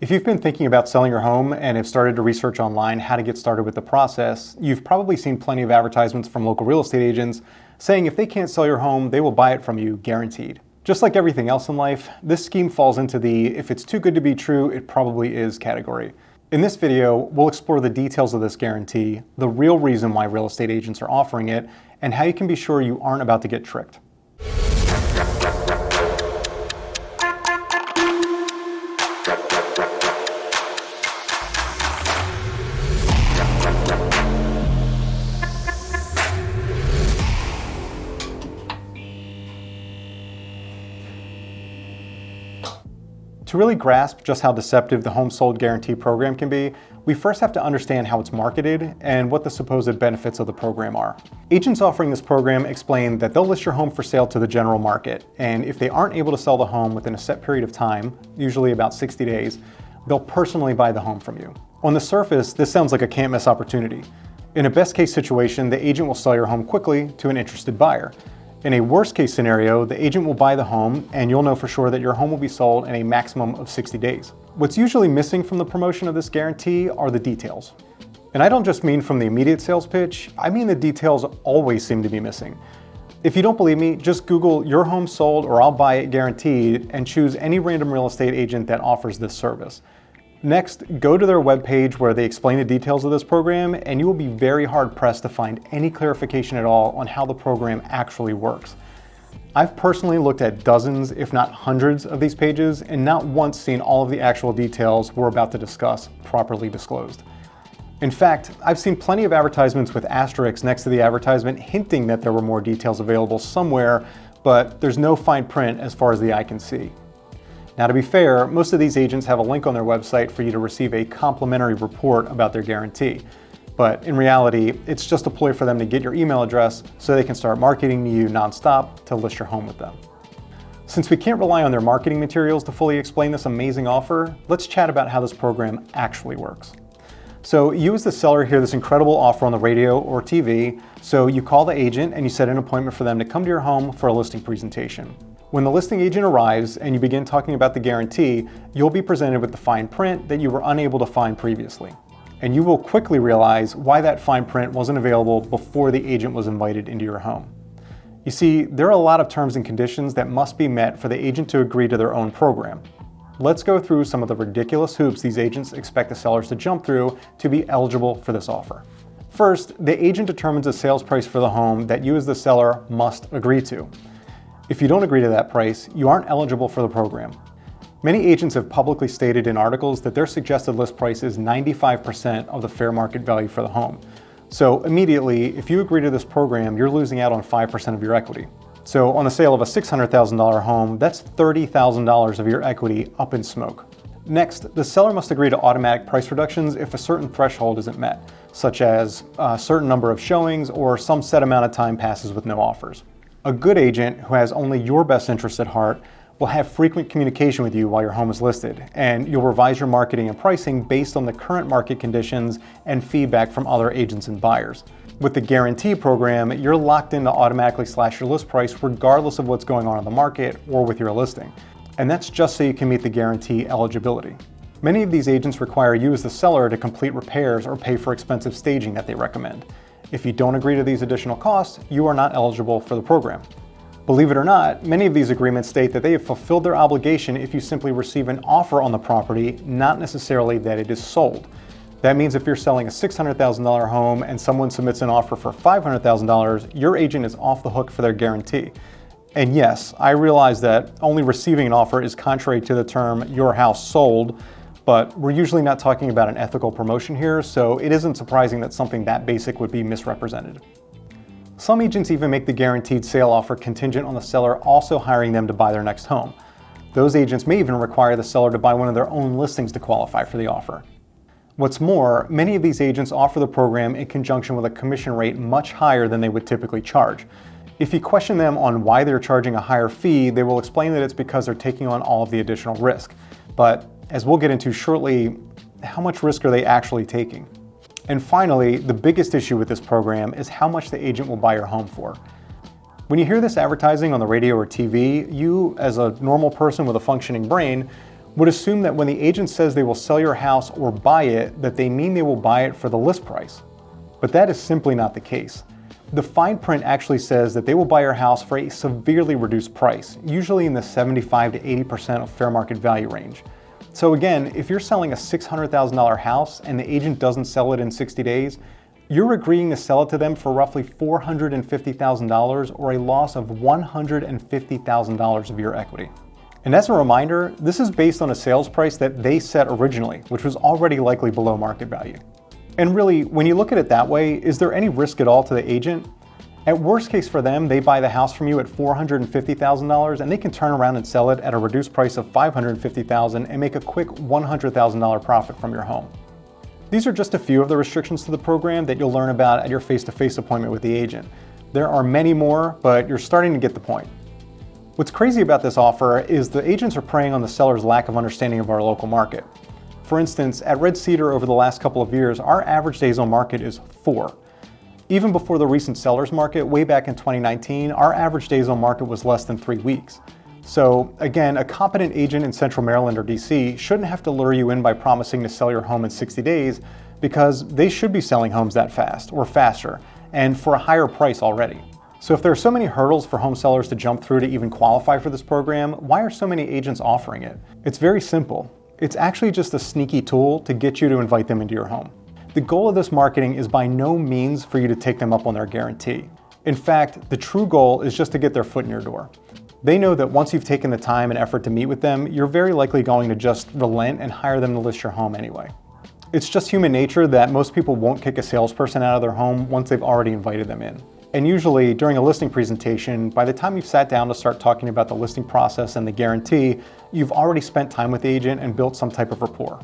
If you've been thinking about selling your home and have started to research online how to get started with the process, you've probably seen plenty of advertisements from local real estate agents saying if they can't sell your home, they will buy it from you, guaranteed. Just like everything else in life, this scheme falls into the if it's too good to be true, it probably is category. In this video, we'll explore the details of this guarantee, the real reason why real estate agents are offering it, and how you can be sure you aren't about to get tricked. To really grasp just how deceptive the Home Sold Guarantee program can be, we first have to understand how it's marketed and what the supposed benefits of the program are. Agents offering this program explain that they'll list your home for sale to the general market, and if they aren't able to sell the home within a set period of time, usually about 60 days, they'll personally buy the home from you. On the surface, this sounds like a can't-miss opportunity. In a best-case situation, the agent will sell your home quickly to an interested buyer. In a worst-case scenario, the agent will buy the home and you'll know for sure that your home will be sold in a maximum of 60 days. What's usually missing from the promotion of this guarantee are the details. And I don't just mean from the immediate sales pitch, I mean the details always seem to be missing. If you don't believe me, just Google "your home sold" or "I'll buy it guaranteed" and choose any random real estate agent that offers this service. Next, go to their webpage where they explain the details of this program, and you will be very hard-pressed to find any clarification at all on how the program actually works. I've personally looked at dozens, if not hundreds, of these pages and not once seen all of the actual details we're about to discuss properly disclosed. In fact, I've seen plenty of advertisements with asterisks next to the advertisement hinting that there were more details available somewhere, but there's no fine print as far as the eye can see. Now, to be fair, most of these agents have a link on their website for you to receive a complimentary report about their guarantee. But in reality, it's just a ploy for them to get your email address so they can start marketing to you nonstop to list your home with them. Since we can't rely on their marketing materials to fully explain this amazing offer, let's chat about how this program actually works. So you as the seller hear this incredible offer on the radio or TV, so you call the agent and you set an appointment for them to come to your home for a listing presentation. When the listing agent arrives and you begin talking about the guarantee, you'll be presented with the fine print that you were unable to find previously. And you will quickly realize why that fine print wasn't available before the agent was invited into your home. You see, there are a lot of terms and conditions that must be met for the agent to agree to their own program. Let's go through some of the ridiculous hoops these agents expect the sellers to jump through to be eligible for this offer. First, the agent determines a sales price for the home that you as the seller must agree to. If you don't agree to that price, you aren't eligible for the program. Many agents have publicly stated in articles that their suggested list price is 95% of the fair market value for the home. So immediately, if you agree to this program, you're losing out on 5% of your equity. So on the sale of a $600,000 home, that's $30,000 of your equity up in smoke. Next, the seller must agree to automatic price reductions if a certain threshold isn't met, such as a certain number of showings or some set amount of time passes with no offers. A good agent who has only your best interest at heart will have frequent communication with you while your home is listed, and you'll revise your marketing and pricing based on the current market conditions and feedback from other agents and buyers. With the guarantee program, you're locked in to automatically slash your list price regardless of what's going on in the market or with your listing. And that's just so you can meet the guarantee eligibility. Many of these agents require you as the seller to complete repairs or pay for expensive staging that they recommend. If you don't agree to these additional costs, you are not eligible for the program. Believe it or not, many of these agreements state that they have fulfilled their obligation if you simply receive an offer on the property, not necessarily that it is sold. That means if you're selling a $600,000 home and someone submits an offer for $500,000, your agent is off the hook for their guarantee. And yes, I realize that only receiving an offer is contrary to the term "your house sold," but we're usually not talking about an ethical promotion here, so it isn't surprising that something that basic would be misrepresented. Some agents even make the guaranteed sale offer contingent on the seller also hiring them to buy their next home. Those agents may even require the seller to buy one of their own listings to qualify for the offer. What's more, many of these agents offer the program in conjunction with a commission rate much higher than they would typically charge. If you question them on why they're charging a higher fee, they will explain that it's because they're taking on all of the additional risk. But as we'll get into shortly, how much risk are they actually taking? And finally, the biggest issue with this program is how much the agent will buy your home for. When you hear this advertising on the radio or TV, you, as a normal person with a functioning brain, would assume that when the agent says they will sell your house or buy it, that they mean they will buy it for the list price. But that is simply not the case. The fine print actually says that they will buy your house for a severely reduced price, usually in the 75 to 80% of fair market value range. So again, if you're selling a $600,000 house and the agent doesn't sell it in 60 days, you're agreeing to sell it to them for roughly $450,000 or a loss of $150,000 of your equity. And as a reminder, this is based on a sales price that they set originally, which was already likely below market value. And really, when you look at it that way, is there any risk at all to the agent? At worst case for them, they buy the house from you at $450,000 and they can turn around and sell it at a reduced price of $550,000 and make a quick $100,000 profit from your home. These are just a few of the restrictions to the program that you'll learn about at your face-to-face appointment with the agent. There are many more, but you're starting to get the point. What's crazy about this offer is the agents are preying on the seller's lack of understanding of our local market. For instance, at Red Cedar over the last couple of years, our average days on market is 4. Even before the recent seller's market, way back in 2019, our average days on market was less than 3 weeks. So again, a competent agent in Central Maryland or DC shouldn't have to lure you in by promising to sell your home in 60 days because they should be selling homes that fast or faster and for a higher price already. So if there are so many hurdles for home sellers to jump through to even qualify for this program, why are so many agents offering it? It's very simple. It's actually just a sneaky tool to get you to invite them into your home. The goal of this marketing is by no means for you to take them up on their guarantee. In fact, the true goal is just to get their foot in your door. They know that once you've taken the time and effort to meet with them, you're very likely going to just relent and hire them to list your home anyway. It's just human nature that most people won't kick a salesperson out of their home once they've already invited them in. And usually, during a listing presentation, by the time you've sat down to start talking about the listing process and the guarantee, you've already spent time with the agent and built some type of rapport.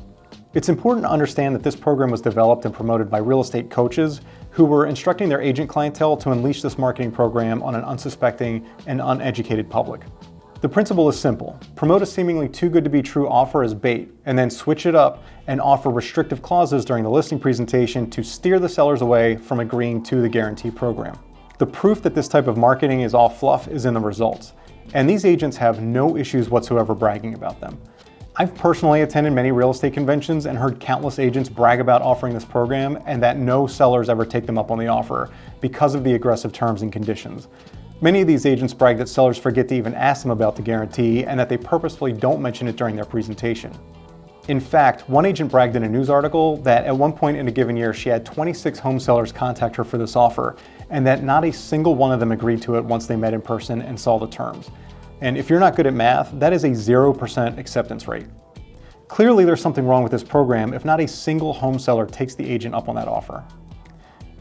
It's important to understand that this program was developed and promoted by real estate coaches who were instructing their agent clientele to unleash this marketing program on an unsuspecting and uneducated public. The principle is simple. Promote a seemingly too good to be true offer as bait, and then switch it up and offer restrictive clauses during the listing presentation to steer the sellers away from agreeing to the guarantee program. The proof that this type of marketing is all fluff is in the results, and these agents have no issues whatsoever bragging about them. I've personally attended many real estate conventions and heard countless agents brag about offering this program and that no sellers ever take them up on the offer because of the aggressive terms and conditions. Many of these agents brag that sellers forget to even ask them about the guarantee and that they purposefully don't mention it during their presentation. In fact, one agent bragged in a news article that at one point in a given year she had 26 home sellers contact her for this offer and that not a single one of them agreed to it once they met in person and saw the terms. And if you're not good at math, that is a 0% acceptance rate. Clearly there's something wrong with this program if not a single home seller takes the agent up on that offer.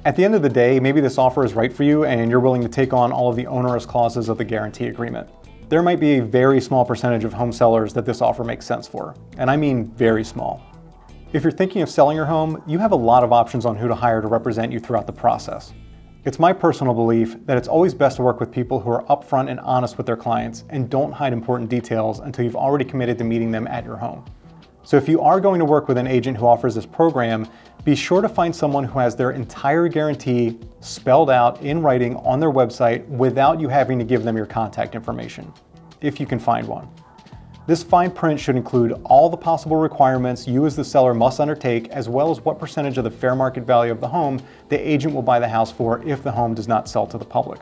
At the end of the day, maybe this offer is right for you and you're willing to take on all of the onerous clauses of the guarantee agreement. There might be a very small percentage of home sellers that this offer makes sense for, and I mean very small. If you're thinking of selling your home, you have a lot of options on who to hire to represent you throughout the process. It's my personal belief that it's always best to work with people who are upfront and honest with their clients and don't hide important details until you've already committed to meeting them at your home. So if you are going to work with an agent who offers this program, be sure to find someone who has their entire guarantee spelled out in writing on their website without you having to give them your contact information, if you can find one. This fine print should include all the possible requirements you as the seller must undertake, as well as what percentage of the fair market value of the home the agent will buy the house for if the home does not sell to the public.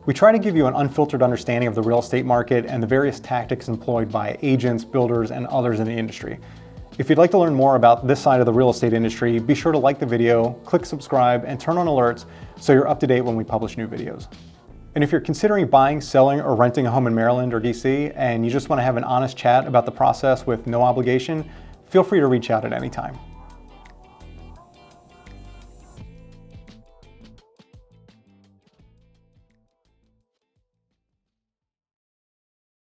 We try to give you an unfiltered understanding of the real estate market and the various tactics employed by agents, builders, and others in the industry. If you'd like to learn more about this side of the real estate industry, be sure to like the video, click subscribe, and turn on alerts so you're up to date when we publish new videos. And if you're considering buying, selling, or renting a home in Maryland or DC, and you just want to have an honest chat about the process with no obligation, feel free to reach out at any time.